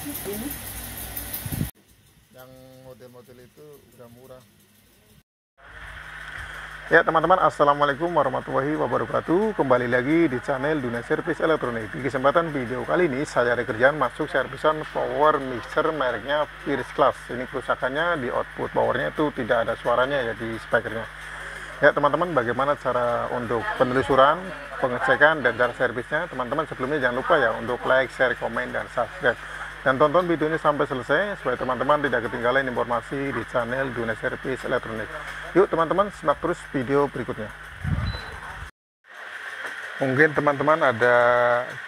Yang model-model itu udah murah. Ya teman-teman, assalamualaikum warahmatullahi wabarakatuh. Kembali lagi di channel Dunia Servis Elektronik. Di kesempatan video kali ini saya ada kerjaan masuk servisan power mixer mereknya First Class. Ini kerusakannya di output powernya itu tidak ada suaranya ya di speakernya. Ya teman-teman, bagaimana cara untuk penelusuran, pengecekan dan cara servisnya? Teman-teman sebelumnya jangan lupa ya untuk like, share, komen dan subscribe. Dan tonton video ini sampai selesai supaya teman-teman tidak ketinggalan informasi di channel Dunia Servis Elektronik. Yuk teman-teman, simak terus video berikutnya. Mungkin teman-teman ada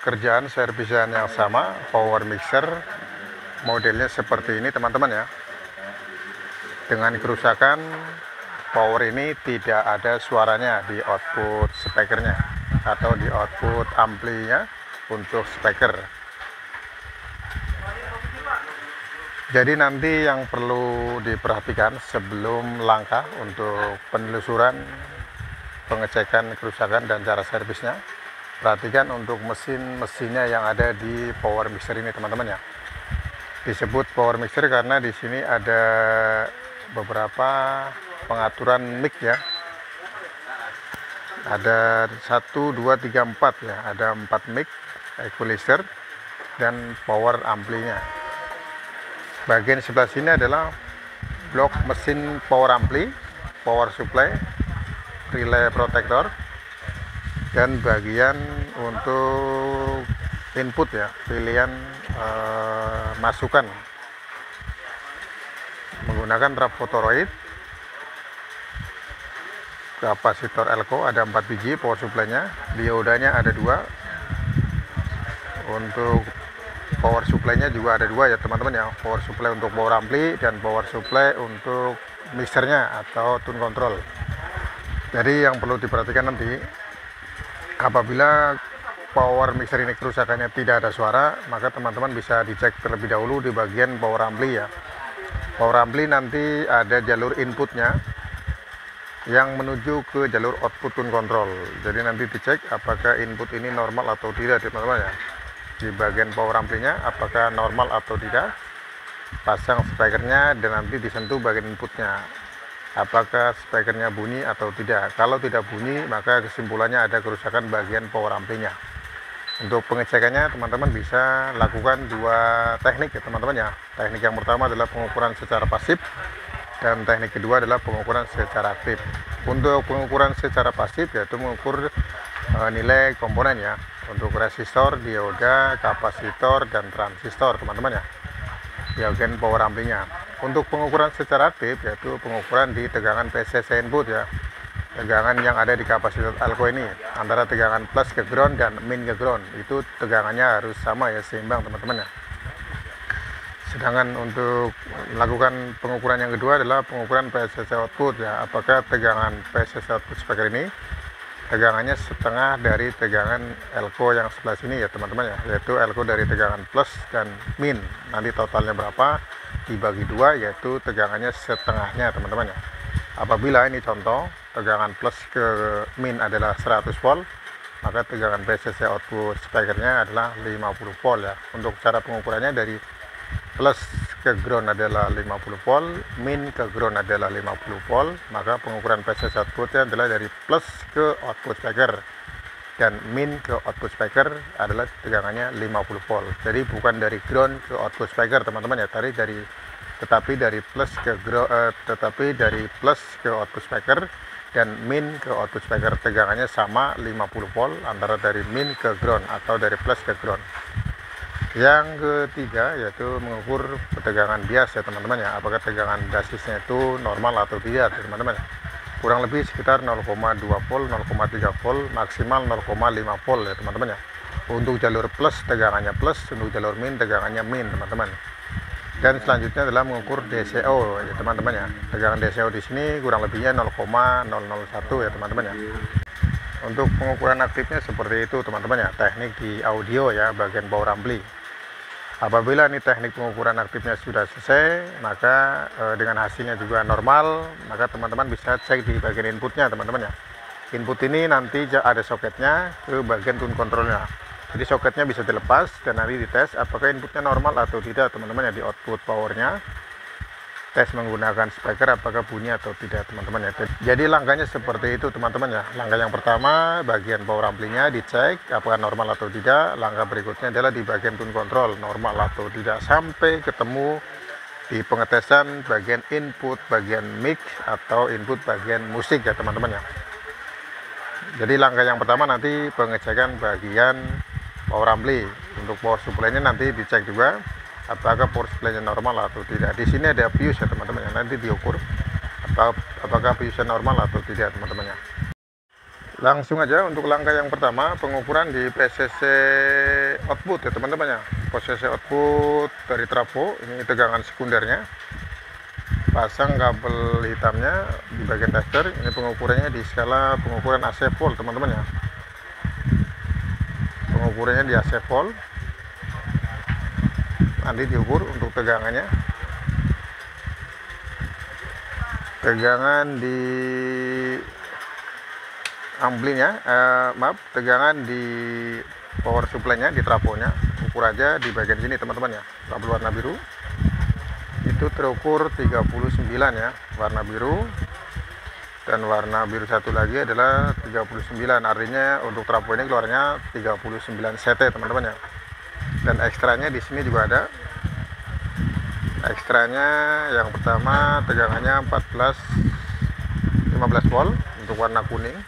kerjaan servisan yang sama, power mixer modelnya seperti ini teman-teman ya. Dengan kerusakan power ini tidak ada suaranya di output speakernya atau di output amplinya untuk speaker. Jadi nanti yang perlu diperhatikan sebelum langkah untuk penelusuran, pengecekan kerusakan dan cara servisnya, perhatikan untuk mesinnya yang ada di power mixer ini teman-teman ya. Disebut power mixer karena di sini ada beberapa pengaturan mic ya. Ada 1, 2, 3, 4 ya. Ada 4 mic, equalizer dan power amplinya. Bagian sebelah sini adalah blok mesin power ampli, power supply, relay protector, dan bagian untuk input ya, pilihan masukan menggunakan trap Photoroid. Kapasitor elko ada 4 biji, power supply-nya, diodanya ada 2. Untuk power supply-nya juga ada 2 ya teman-teman ya, power supply untuk power ampli dan power supply untuk mixernya atau tune control. Jadi yang perlu diperhatikan nanti, apabila power mixer ini kerusakannya tidak ada suara, maka teman-teman bisa dicek terlebih dahulu di bagian power ampli ya. Power ampli nanti ada jalur inputnya yang menuju ke jalur output tune control. Jadi nanti dicek apakah input ini normal atau tidak teman-teman ya. Di bagian power amplinya apakah normal atau tidak, pasang speakernya dan nanti disentuh bagian inputnya apakah speakernya bunyi atau tidak. Kalau tidak bunyi maka kesimpulannya ada kerusakan bagian power amplinya. Untuk pengecekannya teman-teman bisa lakukan 2 teknik ya teman-teman ya. Teknik yang pertama adalah pengukuran secara pasif dan teknik kedua adalah pengukuran secara aktif. Untuk pengukuran secara pasif yaitu mengukur nilai komponen ya, untuk resistor, dioda, kapasitor dan transistor teman-teman ya, di bagian power amplinya. Untuk pengukuran secara aktif yaitu pengukuran di tegangan PCC input ya, tegangan yang ada di kapasitor elko ini antara tegangan plus ke ground dan min ke ground, itu tegangannya harus sama ya, seimbang teman-teman ya. Sedangkan untuk melakukan pengukuran yang kedua adalah pengukuran PCC output ya, apakah tegangan PCC output speaker ini tegangannya setengah dari tegangan elko yang sebelah sini ya teman-teman ya, yaitu elko dari tegangan plus dan min, nanti totalnya berapa dibagi 2 yaitu tegangannya setengahnya teman-teman ya. Apabila ini contoh tegangan plus ke min adalah 100 volt, maka tegangan PCC output speakernya adalah 50 volt ya. Untuk cara pengukurannya dari plus ke ground adalah 50 volt, min ke ground adalah 50 volt, maka pengukuran PCC outputnya adalah dari plus ke output speaker dan min ke output speaker adalah tegangannya 50 volt. Jadi bukan dari ground ke output speaker teman-teman ya, tetapi dari plus ke output speaker dan min ke output speaker, tegangannya sama 50 volt antara dari min ke ground atau dari plus ke ground. Yang ketiga yaitu mengukur tegangan bias ya teman-teman ya, apakah tegangan basisnya itu normal atau tidak teman-teman ya. Kurang lebih sekitar 0,2 volt, 0,3 volt, maksimal 0,5 volt ya teman-teman ya. Untuk jalur plus tegangannya plus, untuk jalur min tegangannya min teman-teman. Dan selanjutnya adalah mengukur DCO ya teman-teman ya. Tegangan DCO di sini kurang lebihnya 0,001 ya teman-teman ya. Untuk pengukuran aktifnya seperti itu teman-teman ya, teknik di audio ya, bagian power ampli. Apabila ini teknik pengukuran aktifnya sudah selesai, maka dengan hasilnya juga normal, maka teman-teman bisa cek di bagian inputnya teman-teman ya. Input ini nanti ada soketnya ke bagian tune controlnya. Jadi soketnya bisa dilepas dan nanti dites apakah inputnya normal atau tidak teman-teman ya, di output powernya. Tes menggunakan speaker apakah bunyi atau tidak teman-teman ya. Jadi langkahnya seperti itu teman-teman ya. Langkah yang pertama bagian power amplinya dicek apakah normal atau tidak. Langkah berikutnya adalah di bagian tune control normal atau tidak, sampai ketemu di pengetesan bagian input bagian mic atau input bagian musik ya teman-teman ya. Jadi langkah yang pertama nanti pengecekan bagian power ampli. Untuk power supply-nya nanti dicek juga apakah power supply-nya normal atau tidak. Di sini ada fuse ya teman-teman ya, nanti diukur apakah fuse normal atau tidak teman-teman ya. Langsung aja untuk langkah yang pertama, pengukuran di PCC output ya teman-teman ya. PCC output dari trafo, ini tegangan sekundernya. Pasang kabel hitamnya di bagian tester. Ini pengukurannya di skala pengukuran AC volt teman-teman ya. Pengukurannya di AC volt. Nanti diukur untuk tegangannya. Tegangan di amplinya, tegangan di power supply-nya, di trafonya, ukur aja di bagian sini teman-teman ya. Kabel warna biru itu terukur 39 ya, warna biru, dan warna biru satu lagi adalah 39, artinya untuk trafo ini keluarnya 39 CT teman-teman ya. Dan ekstranya di sini juga ada. Ekstranya yang pertama tegangannya 15 volt untuk warna kuning.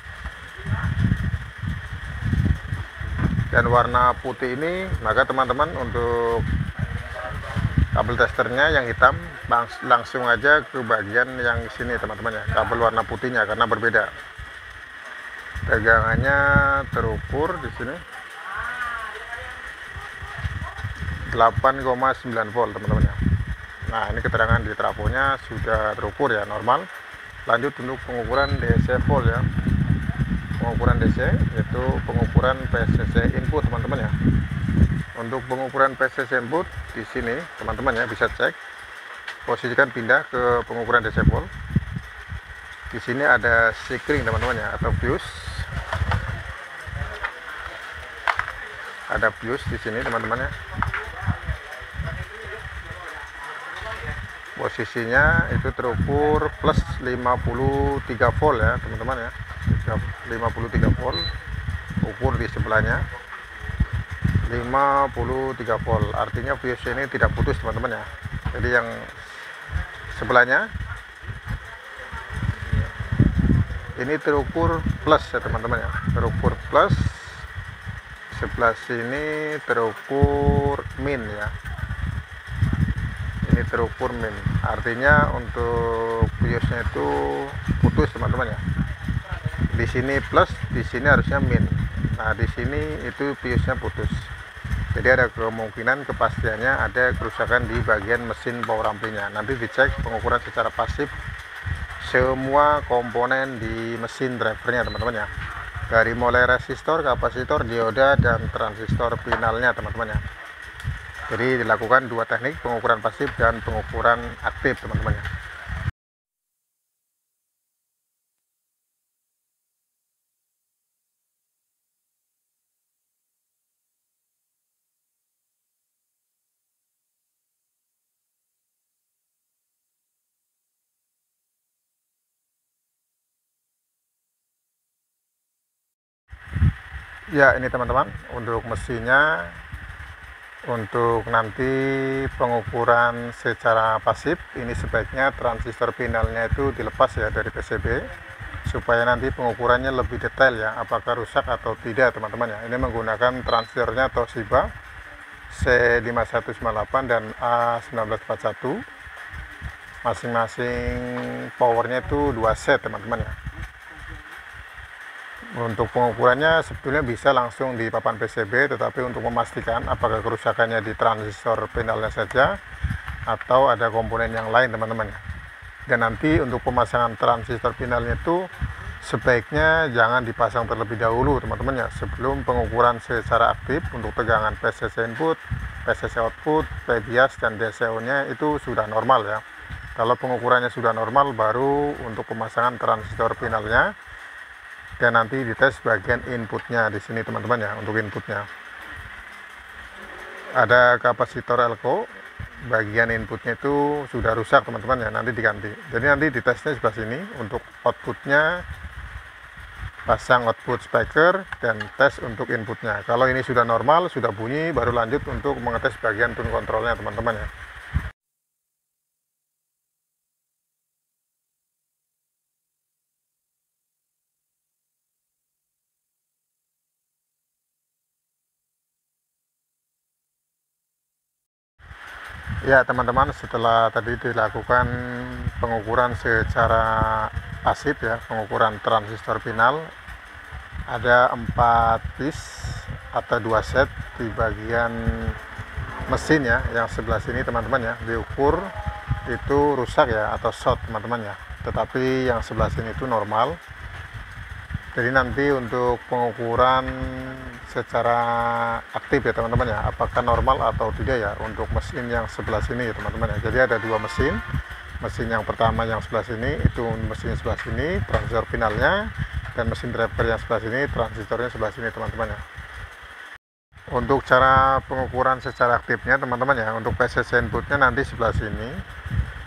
Dan warna putih ini, maka teman-teman untuk kabel testernya yang hitam langsung aja ke bagian yang sini teman-teman ya, kabel warna putihnya, karena berbeda. Tegangannya terukur di sini 8,9 volt teman-teman ya. Nah, ini keterangan di trafonya sudah terukur ya, normal. Lanjut untuk pengukuran DC volt ya. Pengukuran DC yaitu pengukuran PCC input teman-teman ya. Untuk pengukuran PCC input di sini teman-teman ya, bisa cek. Posisikan pindah ke pengukuran DC volt. Di sini ada sikring teman-teman ya, atau fuse. Ada fuse di sini teman-teman ya. Posisinya itu terukur plus 53 volt ya teman-teman ya, 53 volt. Ukur di sebelahnya 53 volt, artinya fuse ini tidak putus teman-teman ya. Jadi yang sebelahnya ini terukur plus ya teman-teman ya, terukur plus. Sebelah sini terukur min ya, ini terukur min, artinya untuk fuse-nya itu putus teman-teman ya. Di sini plus, di sini harusnya min. Nah, di sini itu fuse-nya putus. Jadi ada kemungkinan kepastiannya ada kerusakan di bagian mesin power amplinya. Nanti dicek pengukuran secara pasif semua komponen di mesin drivernya teman-teman ya. Dari mulai resistor, kapasitor, dioda, dan transistor finalnya teman-teman ya. Jadi dilakukan dua teknik, pengukuran pasif dan pengukuran aktif teman-teman ya. Ya, ini teman-teman untuk mesinnya. Untuk nanti pengukuran secara pasif, ini sebaiknya transistor finalnya itu dilepas ya dari PCB, supaya nanti pengukurannya lebih detail ya, apakah rusak atau tidak teman-teman ya. Ini menggunakan transistornya Toshiba C5198 dan A1941, masing-masing powernya itu 2 set teman-teman ya. Untuk pengukurannya sebetulnya bisa langsung di papan PCB, tetapi untuk memastikan apakah kerusakannya di transistor finalnya saja atau ada komponen yang lain teman-teman. Dan nanti untuk pemasangan transistor finalnya itu sebaiknya jangan dipasang terlebih dahulu teman-teman ya, sebelum pengukuran secara aktif untuk tegangan PCC input, PCC output, P-bias dan DCO nya itu sudah normal ya. Kalau pengukurannya sudah normal, baru untuk pemasangan transistor finalnya. Dan nanti dites bagian inputnya di sini teman-teman ya, untuk inputnya. ada kapasitor elko, bagian inputnya itu sudah rusak teman-teman ya, nanti diganti. Jadi nanti di tesnya sebelah sini untuk outputnya, pasang output speaker dan tes untuk inputnya. Kalau ini sudah normal, sudah bunyi, baru lanjut untuk mengetes bagian tune controlnya teman-teman ya. Ya teman-teman, setelah tadi dilakukan pengukuran secara pasif ya, pengukuran transistor final, ada 4 piece atau 2 set di bagian mesin ya, yang sebelah sini teman-teman ya, diukur itu rusak ya atau short teman-teman ya, tetapi yang sebelah sini itu normal. Jadi nanti untuk pengukuran secara aktif ya teman-teman ya, apakah normal atau tidak ya untuk mesin yang sebelah sini ya teman-teman ya. Jadi ada 2 mesin yang pertama yang sebelah sini itu mesin sebelah sini transistor finalnya, dan mesin driver yang sebelah sini transistornya sebelah sini teman-teman ya. Untuk cara pengukuran secara aktifnya teman-teman ya, untuk PCC inputnya nanti sebelah sini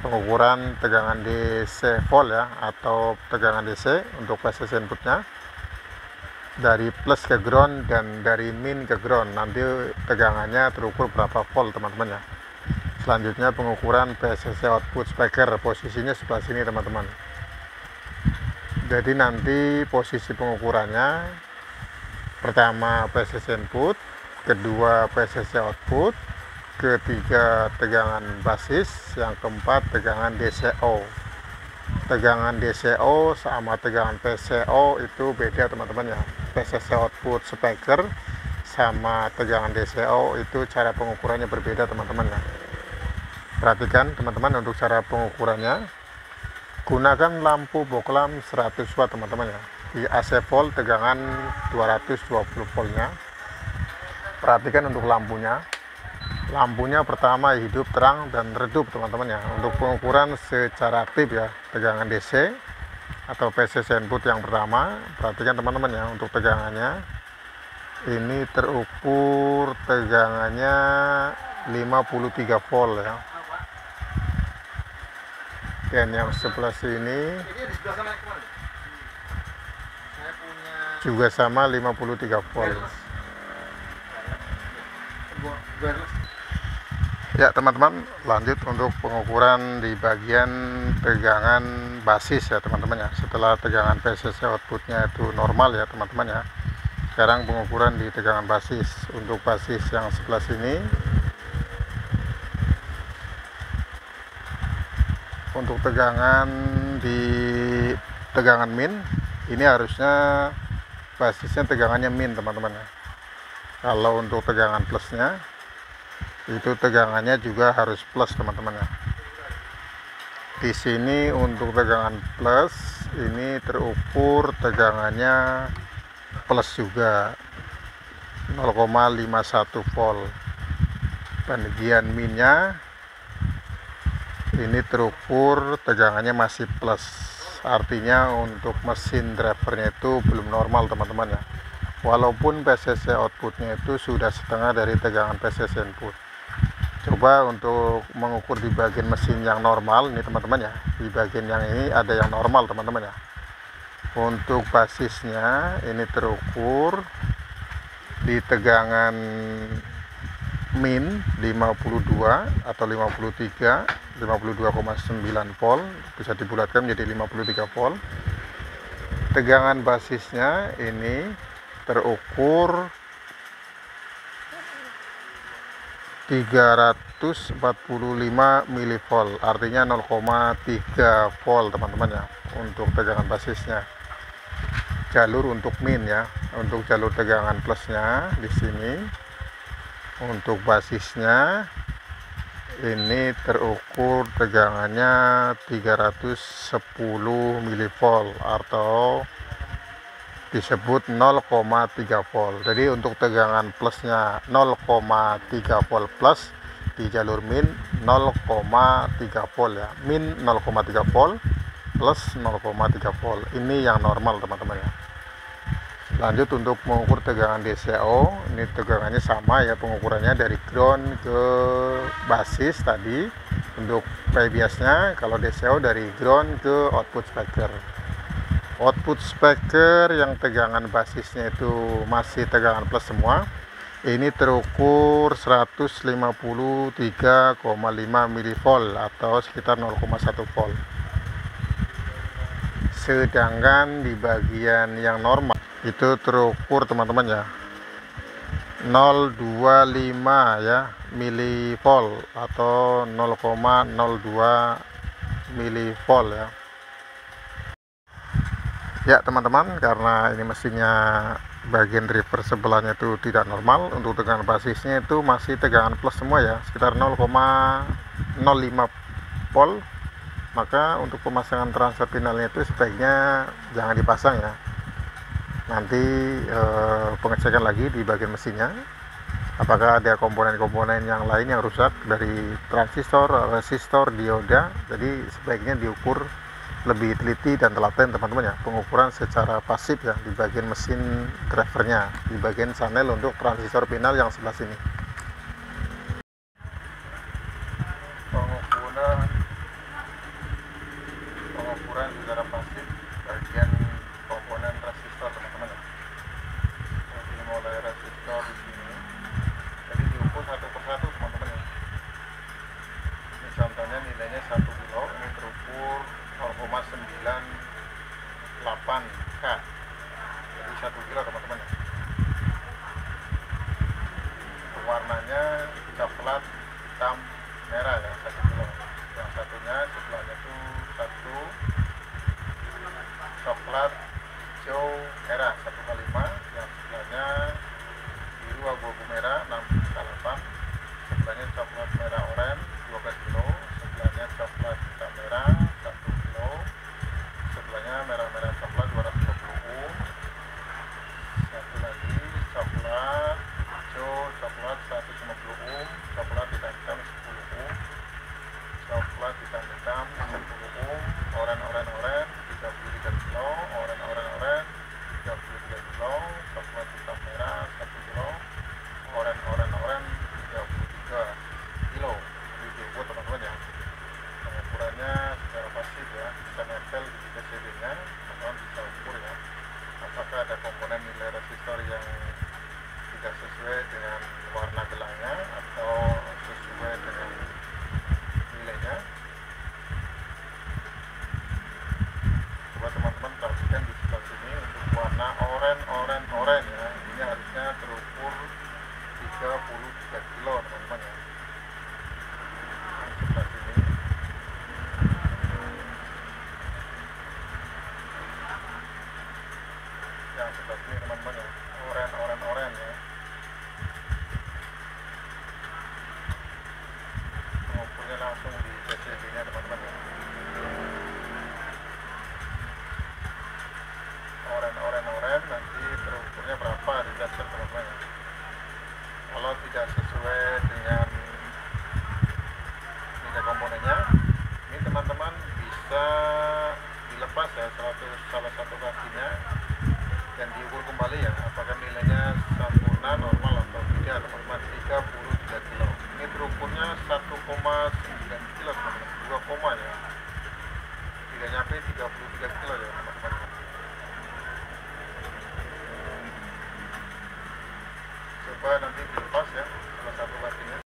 pengukuran tegangan DC volt ya atau tegangan DC untuk PCC inputnya, dari plus ke ground dan dari min ke ground, nanti tegangannya terukur berapa volt teman-teman ya. Selanjutnya pengukuran PCC output speaker, posisinya sebelah sini teman-teman. Jadi nanti posisi pengukurannya, pertama PCC input, kedua PCC output, ketiga tegangan basis, yang keempat tegangan DCO. Tegangan DCO sama tegangan PCO itu beda teman-teman ya. PCC output speaker sama tegangan DCO itu cara pengukurannya berbeda teman-teman ya. Perhatikan teman-teman, untuk cara pengukurannya gunakan lampu boklam 100 watt teman-teman ya. Di AC volt tegangan 220 voltnya. Perhatikan untuk lampunya pertama hidup, terang, dan redup teman-teman ya. Untuk pengukuran secara aktif ya, tegangan DC atau PCC input yang pertama, perhatikan teman-teman ya, untuk tegangannya ini terukur tegangannya 53 volt ya. Dan yang sebelah sini juga sama 53 volt. Ya teman-teman, lanjut untuk pengukuran di bagian tegangan basis ya teman-teman ya. Setelah tegangan PCC outputnya itu normal ya teman-teman ya, sekarang pengukuran di tegangan basis. Untuk basis yang sebelah sini, untuk tegangan di tegangan min, ini harusnya basisnya tegangannya min teman-teman ya. Kalau untuk tegangan plusnya itu tegangannya juga harus plus teman-teman ya. Di sini untuk tegangan plus ini terukur tegangannya plus juga 0,51 volt. Bagian minnya ini terukur tegangannya masih plus, artinya untuk mesin drivernya itu belum normal teman-teman ya. Walaupun PCC outputnya itu sudah setengah dari tegangan PCC input. Coba untuk mengukur di bagian mesin yang normal ini teman-teman ya, di bagian yang ini ada yang normal teman-teman ya. Untuk basisnya ini terukur di tegangan min 52 atau 52,9 volt, bisa dibulatkan menjadi 53 volt. Tegangan basisnya ini terukur 345 mV, artinya 0,3 volt teman-teman ya. Untuk tegangan basisnya, jalur untuk min ya. Untuk jalur tegangan plusnya di sini, untuk basisnya ini terukur tegangannya 310 mV atau disebut 0,3 volt. Jadi untuk tegangan plusnya 0,3 volt plus, di jalur min 0,3 volt ya. Min 0,3 volt plus 0,3 volt. Ini yang normal teman-teman ya. Lanjut untuk mengukur tegangan DCO, ini tegangannya sama ya, pengukurannya dari ground ke basis tadi. Untuk P biasnya kalau DCO dari ground ke output speaker. Output speaker yang tegangan basisnya itu masih tegangan plus semua, ini terukur 153,5 mV atau sekitar 0,1 volt. Sedangkan di bagian yang normal itu terukur teman-teman ya 0,25 ya mV atau 0,02 mV ya. Ya teman-teman, karena ini mesinnya bagian driver sebelahnya itu tidak normal, untuk tegangan basisnya itu masih tegangan plus semua ya, sekitar 0,05 volt. Maka untuk pemasangan transfer finalnya itu sebaiknya jangan dipasang ya. Nanti pengecekan lagi di bagian mesinnya, apakah ada komponen-komponen yang lain yang rusak dari transistor, resistor, dioda. Jadi sebaiknya diukur lebih teliti dan telaten teman-teman ya, pengukuran secara pasif ya di bagian mesin drivernya, di bagian channel untuk transistor final yang sebelah sini. Pengukuran secara pasif bagian komponen resistor teman-teman ya. Jadi mulai resistor di sini, jadi diukur satu persatu teman-teman ya. Ini contohnya nilainya 1 kilo, ini terukur 0,98 K, jadi 1 kilo teman-teman ya. Warnanya coklat, hitam, merah ya, 1 kilo. Yang satunya sebelahnya itu satu coklat, hijau, merah 1,5, yang sebelahnya biru abu-abu merah 6,8, sebelahnya coklat merah oranye 12 kilo, sebelahnya coklat hitam merah 1 kilo, sebelahnya merah-merah coklat 250 ohm, satu lagi coklat hijau coklat 150 ohm, coklat hitam 10 ohm, coklat hitam 10 ohm, oranye 33 kilo, oranye 33 kilo, coklat hitam merah 1 kilo, oranye 33 kilo. Jadi diukur teman-teman ya. Pengukurannya secara pasif ya, bisa nempel di PCB nya, teman-teman bisa ukur ya, apakah ada komponen nilai resistor yang tidak sesuai dengan warna gelangnya atau sesuai dengan nilainya. Coba teman-teman perhatikan di sebelah sini, untuk warna oranye ya, ini harusnya terukur 33 kilo teman-teman ya. Sebelah sini yang sebelah sini teman-teman ya, oranye ya. Mengukurnya langsung di PCB nya teman-teman ya. Oranye nanti terukurnya berapa di dasar teman-teman ya. Kalau tidak sesuai dengan nilai komponennya, ini teman-teman bisa dilepas ya salah satu kakinya dan diukur kembali ya, apakah nilainya sempurna normal atau tidak teman-teman. 33 kilo, ini terukurnya 1,9 kilo teman-teman, 2 koma ya, tidak nyampe 33 kilo ya teman-teman. Coba nanti dilepas ya salah satu kakinya.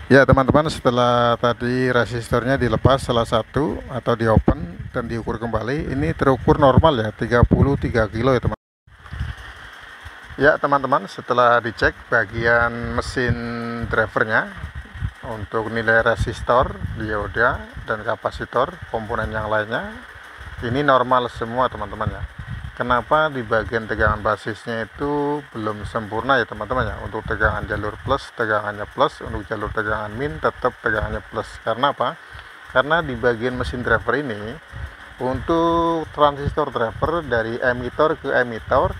Ya teman-teman, setelah tadi resistornya dilepas salah satu atau di open dan diukur kembali, ini terukur normal ya, 33 kilo ya teman. Ya teman-teman, setelah dicek bagian mesin drivernya untuk nilai resistor, dioda, dan kapasitor, komponen yang lainnya, ini normal semua teman-teman ya. Kenapa di bagian tegangan basisnya itu belum sempurna ya teman-teman ya. Untuk tegangan jalur plus, tegangannya plus, untuk jalur tegangan min tetap tegangannya plus. Karena apa? Karena di bagian mesin driver ini, untuk transistor driver dari emitor ke emitor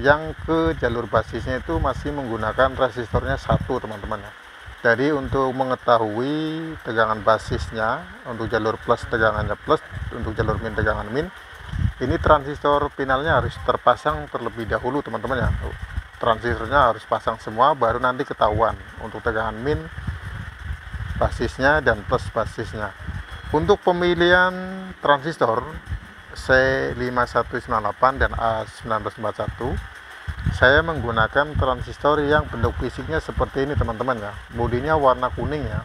yang ke jalur basisnya itu masih menggunakan resistornya 1 teman-teman ya. Jadi untuk mengetahui tegangan basisnya, untuk jalur plus tegangannya plus, untuk jalur min tegangan min, ini transistor finalnya harus terpasang terlebih dahulu teman-teman ya. Transistornya harus pasang semua, baru nanti ketahuan untuk tegangan min basisnya dan plus basisnya. Untuk pemilihan transistor C5198 dan A1941, saya menggunakan transistor yang bentuk fisiknya seperti ini teman-teman ya. Bodinya warna kuning ya,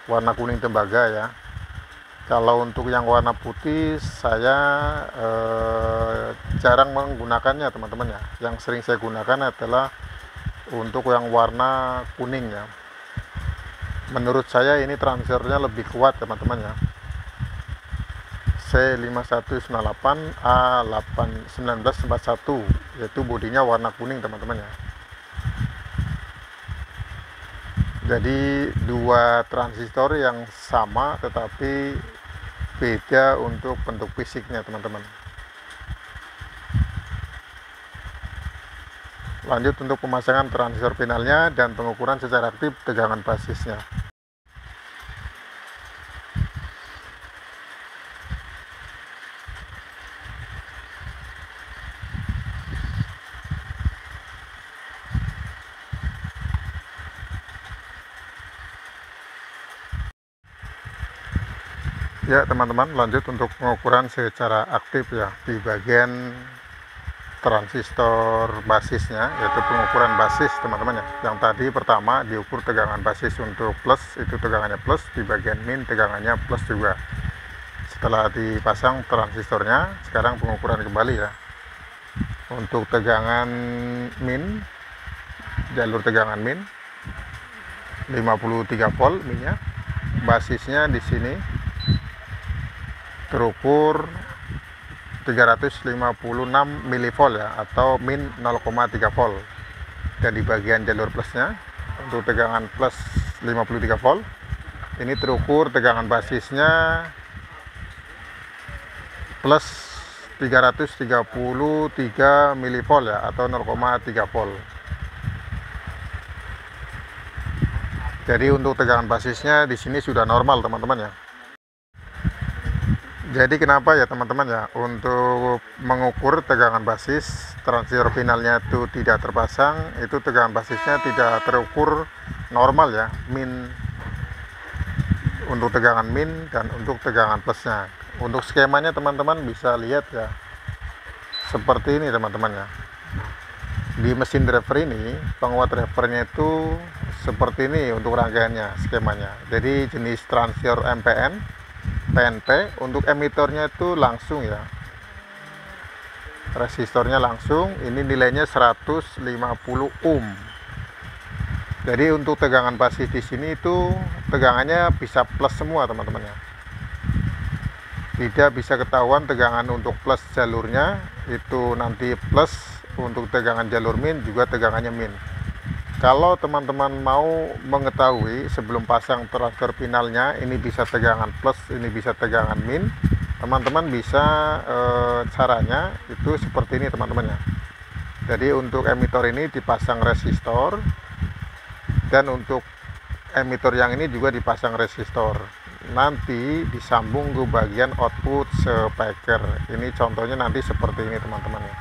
warna kuning tembaga ya. Kalau untuk yang warna putih saya jarang menggunakannya teman-teman ya. Yang sering saya gunakan adalah untuk yang warna kuning ya. Menurut saya ini transistornya lebih kuat teman-teman ya. C5198 A1941, yaitu bodinya warna kuning teman-teman ya. Jadi dua transistor yang sama tetapi beda untuk bentuk fisiknya teman-teman. Lanjut untuk pemasangan transistor finalnya dan pengukuran secara aktif tegangan basisnya. Ya teman-teman, lanjut untuk pengukuran secara aktif ya di bagian transistor basisnya, yaitu pengukuran basis teman-teman ya. Yang tadi pertama diukur tegangan basis untuk plus, itu tegangannya plus, di bagian min tegangannya plus juga. Setelah dipasang transistornya, sekarang pengukuran kembali ya. Untuk tegangan min, jalur tegangan min 53 volt minnya, basisnya di sini terukur 356 mV ya, atau min 0,3 volt. Dan di bagian jalur plusnya, untuk tegangan plus 53 volt, ini terukur tegangan basisnya plus 333 mV ya, atau 0,3 volt. Jadi untuk tegangan basisnya di sini sudah normal teman-teman ya. Jadi kenapa ya teman-teman ya, untuk mengukur tegangan basis transistor finalnya itu tidak terpasang, itu tegangan basisnya tidak terukur normal ya, min untuk tegangan min dan untuk tegangan plusnya. Untuk skemanya teman-teman bisa lihat ya, seperti ini teman-teman ya. Di mesin driver ini penguat drivernya itu seperti ini untuk rangkaiannya, skemanya. Jadi jenis transistor MPN, PNP, untuk emitornya itu langsung ya, resistornya langsung, ini nilainya 150 ohm. Jadi untuk tegangan basis di sini itu tegangannya bisa plus semua teman-teman ya. Tidak bisa ketahuan tegangan untuk plus jalurnya itu nanti plus, untuk tegangan jalur min juga tegangannya min. Kalau teman-teman mau mengetahui sebelum pasang transistor finalnya ini bisa tegangan plus, ini bisa tegangan min, teman-teman bisa caranya itu seperti ini teman-teman ya. Jadi untuk emitor ini dipasang resistor, dan untuk emitor yang ini juga dipasang resistor, nanti disambung ke bagian output speaker. Ini contohnya nanti seperti ini teman-teman ya.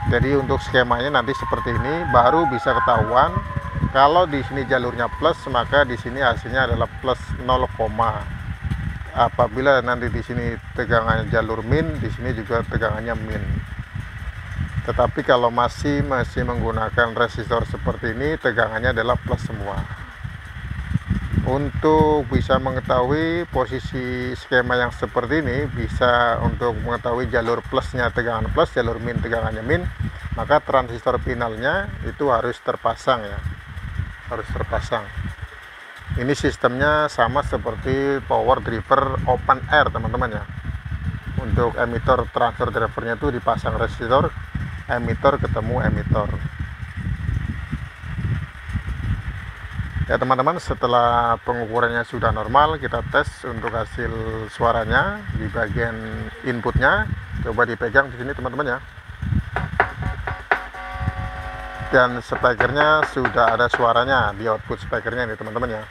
Jadi untuk skemanya nanti seperti ini, baru bisa ketahuan kalau di sini jalurnya plus, maka di sini hasilnya adalah plus 0, apabila nanti di sini tegangannya jalur min, di sini juga tegangannya min. Tetapi kalau masih menggunakan resistor seperti ini, tegangannya adalah plus semua. Untuk bisa mengetahui posisi skema yang seperti ini, bisa untuk mengetahui jalur plusnya tegangan plus, jalur min tegangannya min, maka transistor finalnya itu harus terpasang ya, harus terpasang. Ini sistemnya sama seperti power driver open air teman-teman ya. untuk emitor transfer drivernya itu dipasang resistor, emitor ketemu emitor. Ya teman-teman, setelah pengukurannya sudah normal, kita tes untuk hasil suaranya di bagian inputnya. Coba dipegang di sini teman-teman ya. Dan speakernya sudah ada suaranya di output speakernya nih teman-teman ya.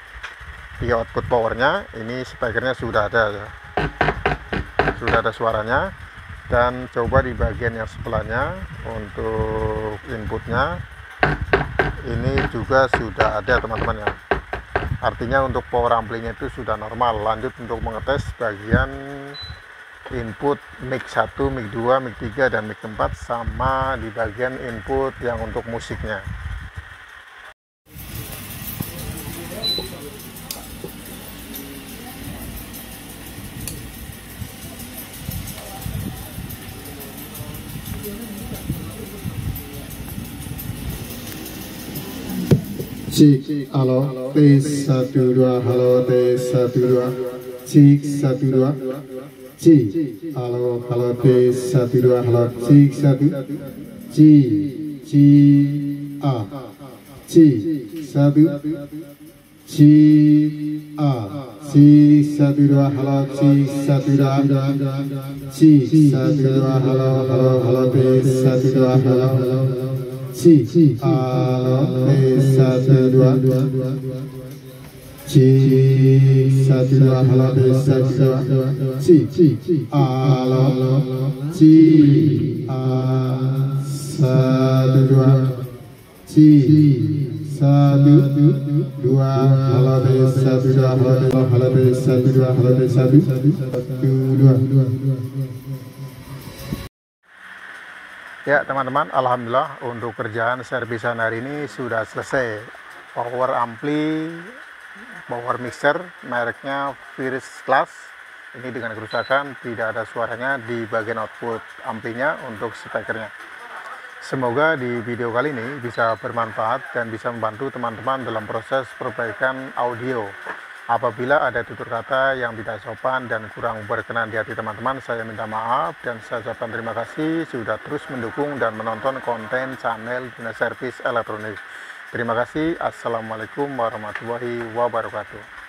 Di output powernya ini speakernya sudah ada ya. Sudah ada suaranya. Dan coba di bagian yang sebelahnya untuk inputnya ini juga sudah ada teman-teman ya. Artinya untuk power amplinya itu sudah normal. Lanjut untuk mengetes bagian input mic 1, mic 2, mic 3 dan mic 4 sama di bagian input yang untuk musiknya. Cik, halo, tes 1 2, halo, tes 1 2, cik 1 2, cik, halo, halo, tes 1 2, halo, cik 1, cik, cik, a, cik 1, cik, a, cik 1 2, halo, cik 1 2, cik 1 2, halo, halo, halo, tes 1 2, halo, cik, halo, tes 1 2, cik 1 2, halo, tes 1 2, cik, halo, cik, 1 2, cik 1 2, halo, tes 1 2, halo, tes 1 2, halo, tes 1 2. Ya teman-teman, alhamdulillah untuk kerjaan servisan hari ini sudah selesai. Power ampli, power mixer mereknya First Class ini dengan kerusakan tidak ada suaranya di bagian output amplinya untuk speakernya. Semoga di video kali ini bisa bermanfaat dan bisa membantu teman-teman dalam proses perbaikan audio. Apabila ada tutur kata yang tidak sopan dan kurang berkenan di hati teman-teman, saya minta maaf dan saya ucapkan terima kasih sudah terus mendukung dan menonton konten channel Dina Servis Elektronik. Terima kasih. Assalamualaikum warahmatullahi wabarakatuh.